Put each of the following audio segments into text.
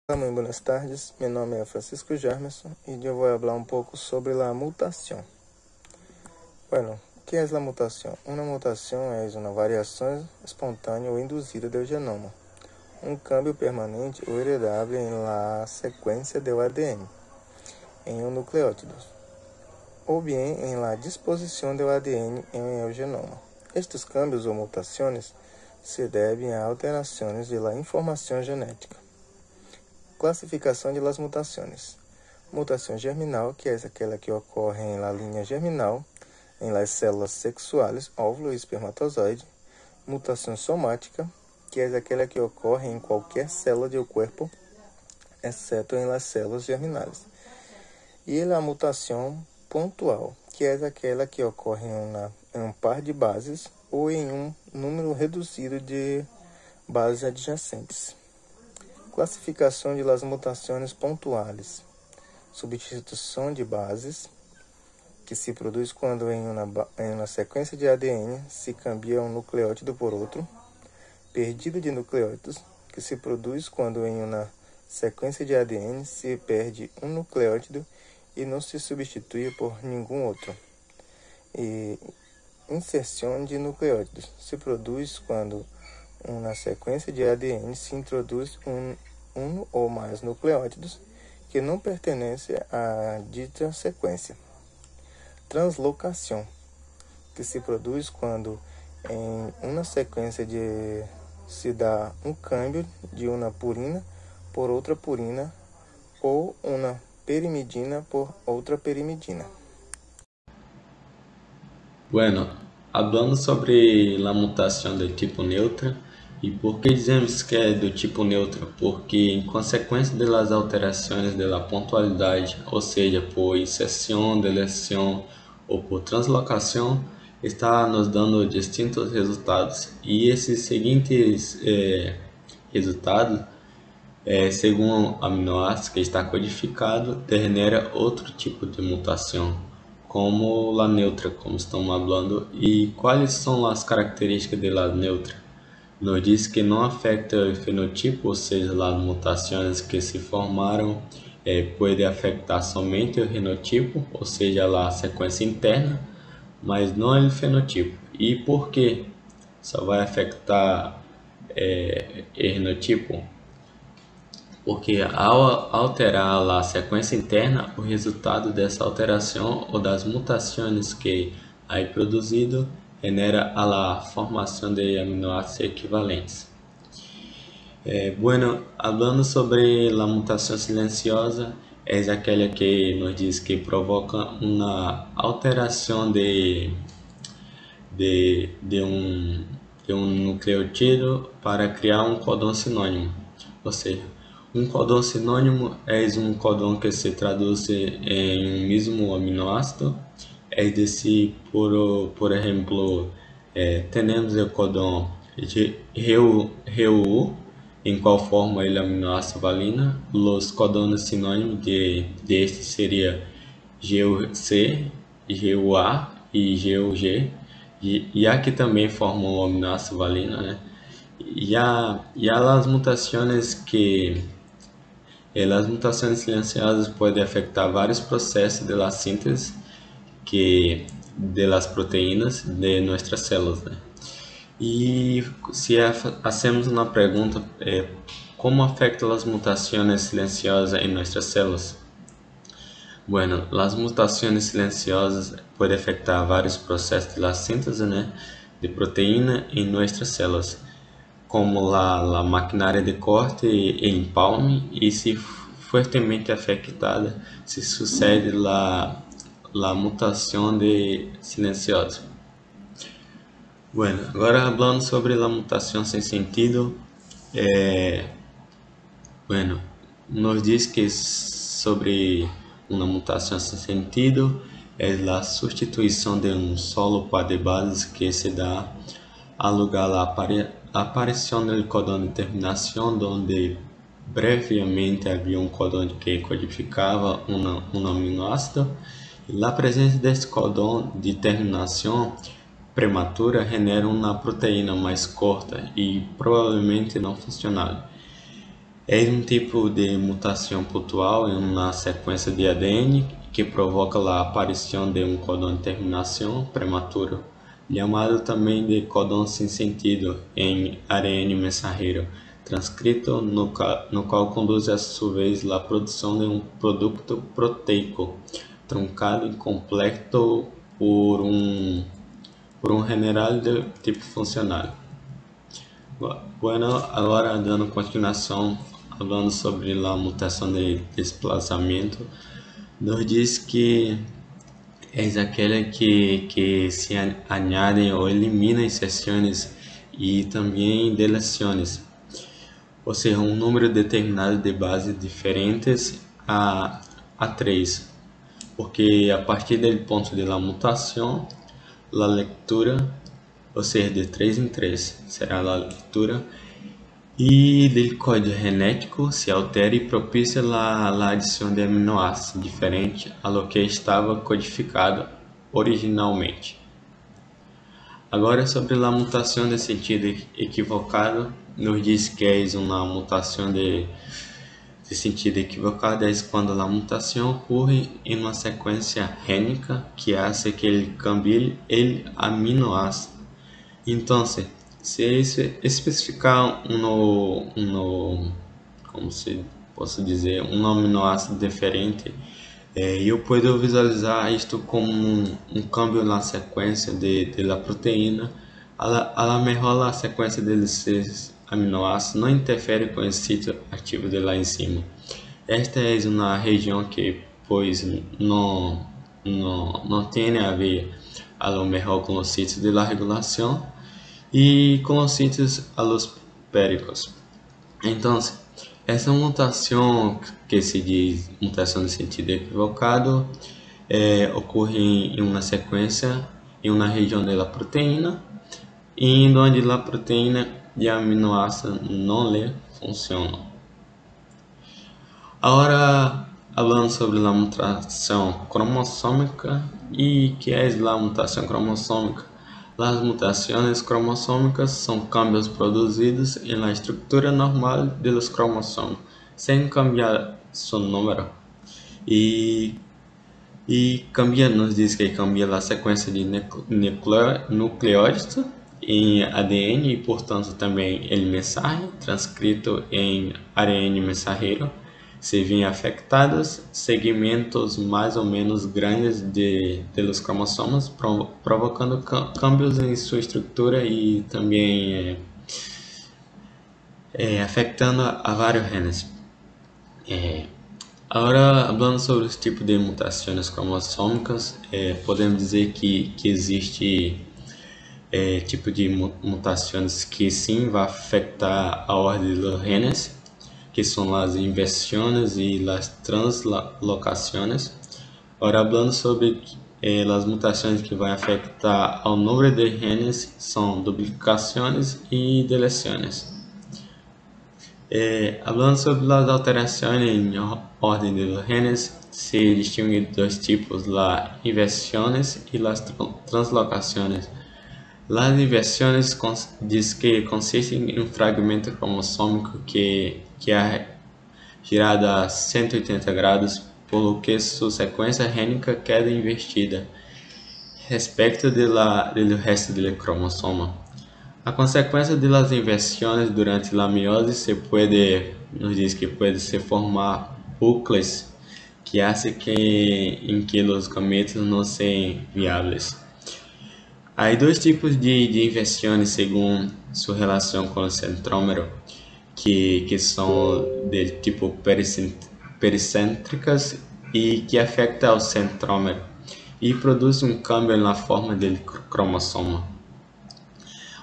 Olá, muy buenas tardes. Mi nombre es Francisco Jarmerson y yo voy a hablar un poco sobre la mutación. Bueno, ¿qué es la mutación? Una mutación es una variación espontánea o inducida del genoma, un cambio permanente o heredable en la secuencia del ADN, en un nucleótido, o bien en la disposición del ADN en el genoma. Estos cambios o mutaciones se deben a alteraciones de la información genética. Classificação de las mutações. Mutação germinal, que é aquela que ocorre em la linha germinal, em las células sexuais, óvulo e espermatozoide. Mutação somática, que é aquela que ocorre em qualquer célula do corpo, exceto em las células germinais. E a mutação pontual, que é aquela que ocorre em um par de bases ou em um número reduzido de bases adjacentes. Classificação de las mutações pontuais. Substituição de bases, que se produz quando em uma sequência de ADN se cambia um nucleótido por outro. Perdido de nucleótidos, que se produz quando em uma sequência de ADN se perde um nucleótido e não se substitui por nenhum outro. E inserção de nucleótidos se produz quando na sequência de ADN se introduz um ou mais nucleótidos que não pertencem à dita sequência. Translocação, que se produz quando em uma sequência se dá um câmbio de uma purina por outra purina ou uma perimidina por outra perimidina. Bueno, hablando sobre la mutación del tipo neutra. ¿Y por qué dizemos que é do tipo neutro? Porque em consequência das alterações da pontualidade, ou seja, por inserção, deleção ou por translocação, está nos dando distintos resultados. E esses seguintes resultados, segundo o aminoácido que está codificado, genera outro tipo de mutação, como a neutra, como estamos falando. E quais são as características da neutra? Nos diz que não afeta o fenotipo, ou seja, as mutações que se formaram podem afetar somente o genotipo, ou seja, a sequência interna, mas não o fenotipo. E por que só vai afetar o genotipo? Porque ao alterar a sequência interna, o resultado dessa alteração ou das mutações que aí produzido genera a la formação de aminoácidos equivalentes. Bueno, hablando sobre a mutação silenciosa, é aquela que nos diz que provoca uma alteração de um nucleotídeo para criar um codão sinônimo. Ou seja, um codão sinônimo é um codão que se traduz em um mesmo aminoácido. É decir, por exemplo, temos o codão GU, em qual forma ele aminoácido valina. Os codões sinônimos de este seria GUC, GUA e GUG. E aqui também formam o aminoácido valina, né? E as mutações as mutações silenciosas podem afetar vários processos de síntese de las proteínas de nuestras células, né? E se hacemos uma pergunta, como afectam as mutações silenciosas em nossas células? Bueno, as mutações silenciosas podem afetar vários processos de síntese, né, de proteína em nossas células, como a maquinária de corte e empalme, e se fortemente afetada, se sucede la mutação de silenciosa. Bueno, agora falando sobre a mutação sem sentido, bueno, nos diz que sobre uma mutação sem sentido é a substituição de um solo par de bases que se dá a lugar à aparição do codão de terminação, onde previamente havia um codão que codificava um aminoácido. A presença deste codão de terminação prematura genera uma proteína mais curta e provavelmente não funcional. É um tipo de mutação pontual em uma sequência de ADN que provoca a aparição de um códon de terminação prematuro, chamado também de códon sem sentido em ARN mensageiro transcrito, no qual conduz a sua vez à produção de um produto proteico truncado incompleto por um general de tipo funcional. Bueno, agora dando continuação, falando sobre a mutação de desplazamento, nos diz que é aquela que se añadem ou elimina inserções e também deleções, ou seja, um número determinado de bases diferentes a 3, porque a partir do ponto de la mutação, a leitura, ou seja, de 3 em 3, será a leitura e do código genético se altera e propicia a adição de aminoácidos diferente a lo que estava codificado originalmente. Agora, sobre a mutação de sentido equivocado, nos diz que é uma mutação de sentido equivocado é quando a mutação ocorre em uma sequência gênica que hace que ele cambie o aminoácido. Então, se especificar como se posso dizer, um aminoácido diferente, eu posso visualizar isto como um câmbio na sequência da proteína. A melhor a sequência desses aminoácidos não interfere com o sítio ativo de lá em cima. Esta é uma região que, pois, não tem a ver a lo mejor com os sítios de la regulação e com os sítios allospéricos. Então, essa mutação que se diz mutação de sentido equivocado ocorre em uma sequência em uma região da proteína e onde a proteína e aminoácido não lhe funcionam. Agora, falando sobre a mutação cromossômica e que é a mutação cromossômica. As mutações cromossômicas são cambios produzidos na estrutura normal dos cromossomos, sem cambiar seu número. E cambia, nos diz que cambia a sequência de nucleótidos em ADN e, portanto, também o mensagem transcrito em ARN mensageiro. Se vêm afetados segmentos mais ou menos grandes de los cromossomos, provocando cambios em sua estrutura e também afetando a vários genes. Agora, falando sobre os tipos de mutações cromossômicas, podemos dizer que existe tipo de mutações que sim vai afetar a ordem dos genes, que são as inversões e as translocações. Agora, falando sobre as mutações que vão afetar ao número de genes, são duplicações e deleções. Falando sobre as alterações em ordem dos genes, se distinguem dois tipos, as inversões e as translocações. As inversões diz que consistem em um fragmento cromossômico que é girado a 180 graus, por lo que sua sequência gênica queda invertida respecto do resto do cromossomo. A consequência das inversões durante a meiose nos diz que pode se formar bucles que hace que os gametos não sejam viáveis. Há dois tipos de inversões segundo sua relação com o centrômero, que são de tipo pericêntricas e que afetam ao centrômero e produzem um câmbio na forma do cromossomo.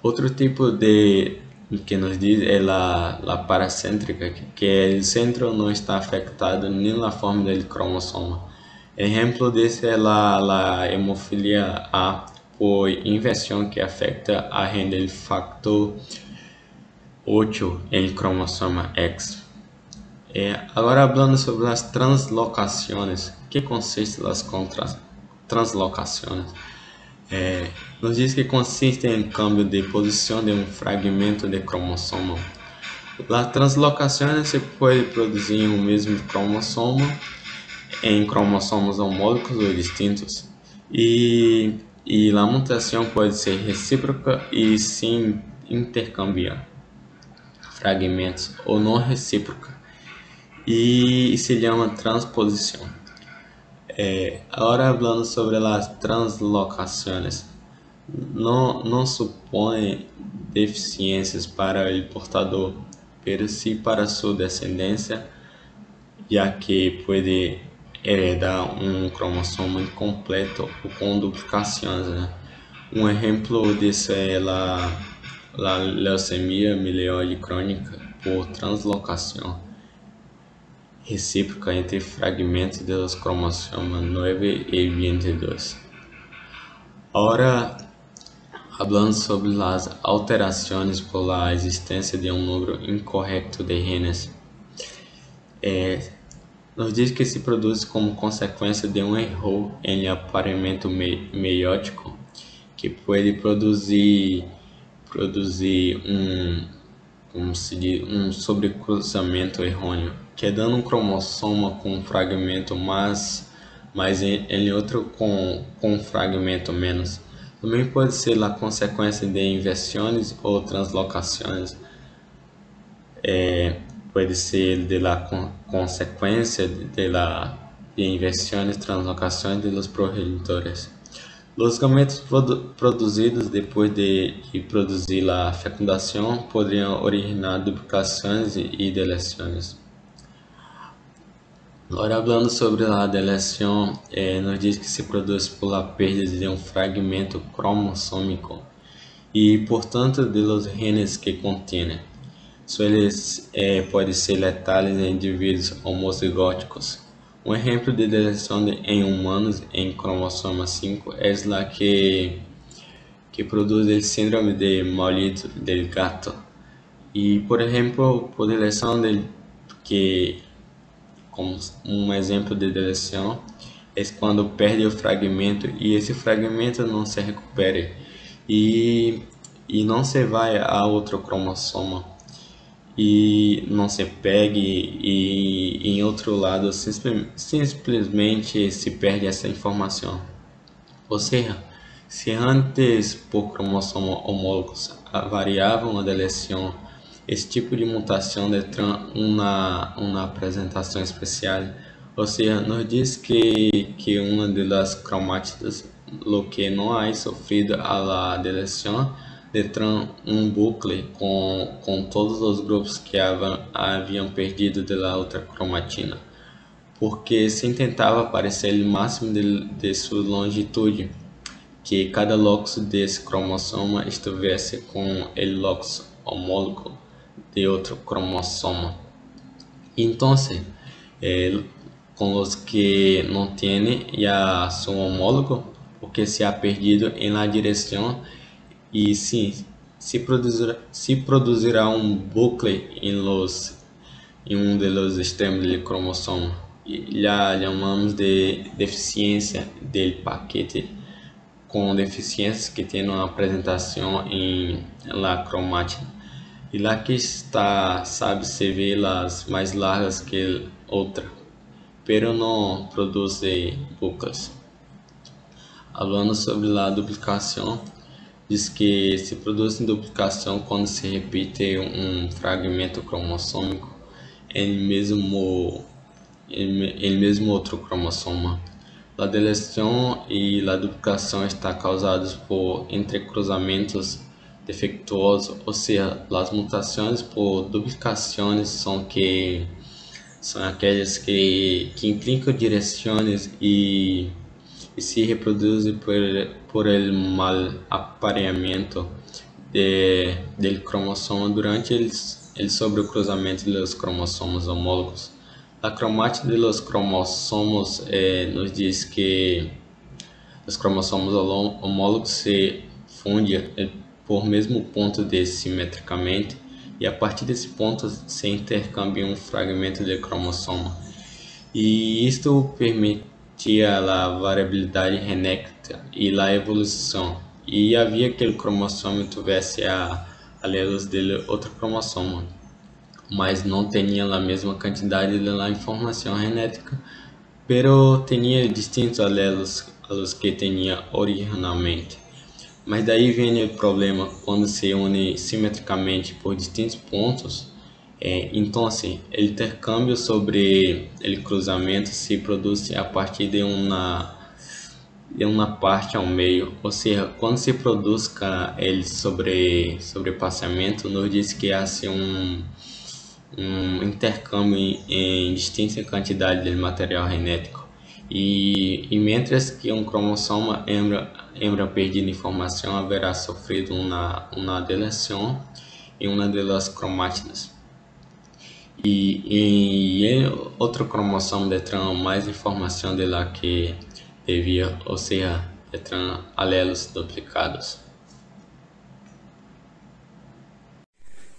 Outro tipo que nos diz é a paracêntrica, que o centro não está afetado nem na forma do cromossomo. Exemplo desse é a hemofilia A, por inversão que afeta a renda do factor 8 em cromossomo X. Agora, falando sobre as translocações, que consistem as translocações? Nos diz que consiste em câmbio de posição de um fragmento de cromossomo. Las translocaciones se puede producir en un mismo cromosoma en cromossomos homólogos ou distintos. E a mutação pode ser recíproca e se intercambiar fragmentos ou não recíproca e se chama transposição. Agora falando sobre as translocações, não supõe deficiências para o portador, pero sim para sua descendência, já que pode heredar um cromossomo incompleto ou com duplicações, né? Um exemplo disso é a leucemia mieloide crônica por translocação recíproca entre fragmentos dos cromossomos 9 e 22. Agora, falando sobre as alterações por la existência de um número incorreto de genes, nos diz que se produz como consequência de um erro em aparelhamento meiótico que pode produzir um sobrecruzamento errôneo, quedando um cromossoma com um fragmento mais em outro com um fragmento menos. Também pode ser a consequência de inversões ou translocações. Pode ser de la consecuencia de inversiones, translocaciones de los progenitores. Los gametos produzidos depois de produzir a fecundação poderiam originar duplicações e deleções. Agora, falando sobre a deleção, nos diz que se produz por la perda de um fragmento cromossômico e, portanto, de los genes que contém. Pode ser letais em indivíduos homozigóticos. Um exemplo de deleção em humanos em cromossoma 5 é a que produz o síndrome de maldito del gato. E, por exemplo, por deleção como um exemplo de deleção é quando perde o fragmento e esse fragmento não se recupera e não se vai a outro cromossoma e não se pegue e em outro lado simplesmente se perde essa informação. Ou seja, se antes por cromossomos homólogos variavam a deleção, esse tipo de mutação detém uma apresentação especial, ou seja, nos diz que uma das cromátidas, lo que não há sofrido a la deleção, detém um bucle com todos os grupos que haviam perdido da outra cromatina, porque se tentava aparecer o máximo de sua longitude, que cada locus desse cromossoma estivesse com o locus homólogo de outro cromossoma. Então, com os que não têm já seu homólogo, porque se ha perdido em la direção e sim, se produzirá um bucle em um dos extremos do cromossomo. Já chamamos de deficiência do paquete, com deficiências que têm uma apresentação em la cromática. E lá que está, se vê as mais largas que outra, pero não produz bucles. Falando sobre a duplicação, diz que se produz duplicação quando se repite um fragmento cromossômico em mesmo outro cromossoma. A deleção e a duplicação está causadas por entrecruzamentos defectuosos, ou seja, as mutações por duplicações são aquelas que implicam direções e se reproduzem por el mal apareamiento del cromosoma durante el sobrecruzamento dos cromossomos homólogos. A cromática de los cromossomos nos diz que os cromossomos homólogos se fundem por mesmo ponto simetricamente e a partir desse ponto se intercambia um fragmento de cromossoma. E isto permitia a variabilidade genética e a evolução, e havia que o cromossomo tivesse alelos de outro cromossomo. mas não tinha a mesma quantidade de la informação genética, pero tinha distintos alelos a los que tinha originalmente. Mas daí vem o problema quando se une simetricamente por distintos pontos. Então, assim, o intercâmbio sobre o cruzamento se produz a partir de uma parte ao meio, ou seja, quando se produz ele sobrepassamento, nos diz que há assim, um intercâmbio em distinta quantidade de material genético. E mientras que um cromossoma hembra perdido informação haverá sofrido uma deleção em uma das cromátidas. E outro cromossomo detran mais informação de lá que devia, ou seja, detran alelos duplicados.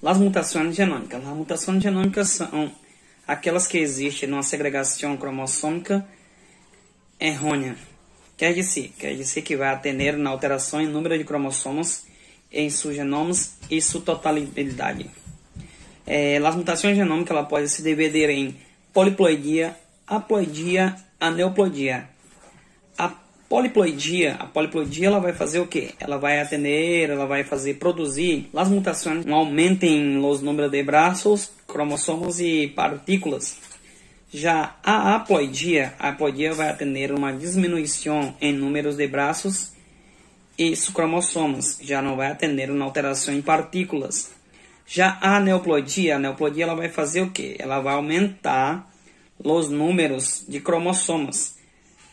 Las mutações genômicas. As mutações genômicas são aquelas que existem numa segregação cromossômica errônea. Quer dizer que vai atender na alteração em número de cromossomos em seus genomas e sua totalidade. As mutações genômicas ela pode se dividir em poliploidia, haploidia, aneuploidia. A poliploidia ela vai fazer o quê? Ela vai atender, ela vai produzir as mutações, um aumento em los números de braços, cromossomos e partículas. Já a haploidia vai atender uma diminuição em números de braços e cromossomos, já não vai atender uma alteração em partículas. Já a aneuploidia ela vai fazer o quê? Ela vai aumentar os números de cromossomos.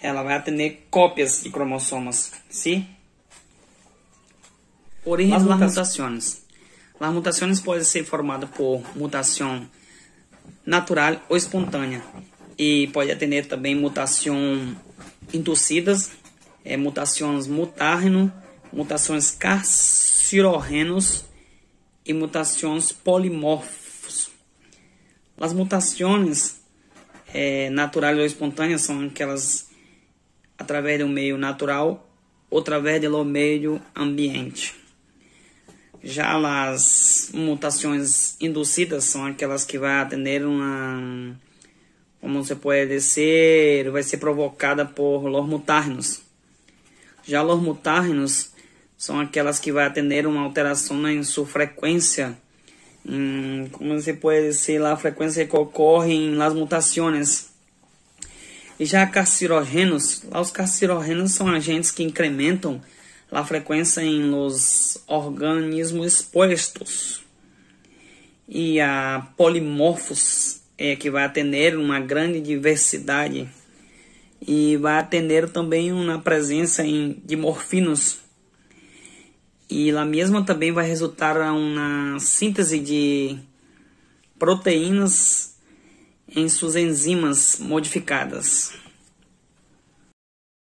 Ela vai atender cópias de cromossomos, ¿sí? Origem das mutações. As mutações podem ser formadas por mutação natural ou espontânea. E pode atender também mutação induzidas, mutações mutágeno, mutações carcinógenos e mutações polimorfos. As mutações naturais ou espontâneas são aquelas através do meio natural ou através do meio ambiente. Já as mutações induzidas são aquelas que vai atender como se pode dizer, vai ser provocada por los mutágenos. Já los mutágenos são aquelas que vai atender uma alteração em sua frequência, como se pode dizer, a frequência que ocorre em las mutações. E já carcinógenos, os carcinógenos são agentes que incrementam a frequência em los organismos expostos. E a polimorfos que vai atender uma grande diversidade e vai atender também uma presença de morfinos. E a mesma também vai resultar em uma síntese de proteínas em suas enzimas modificadas.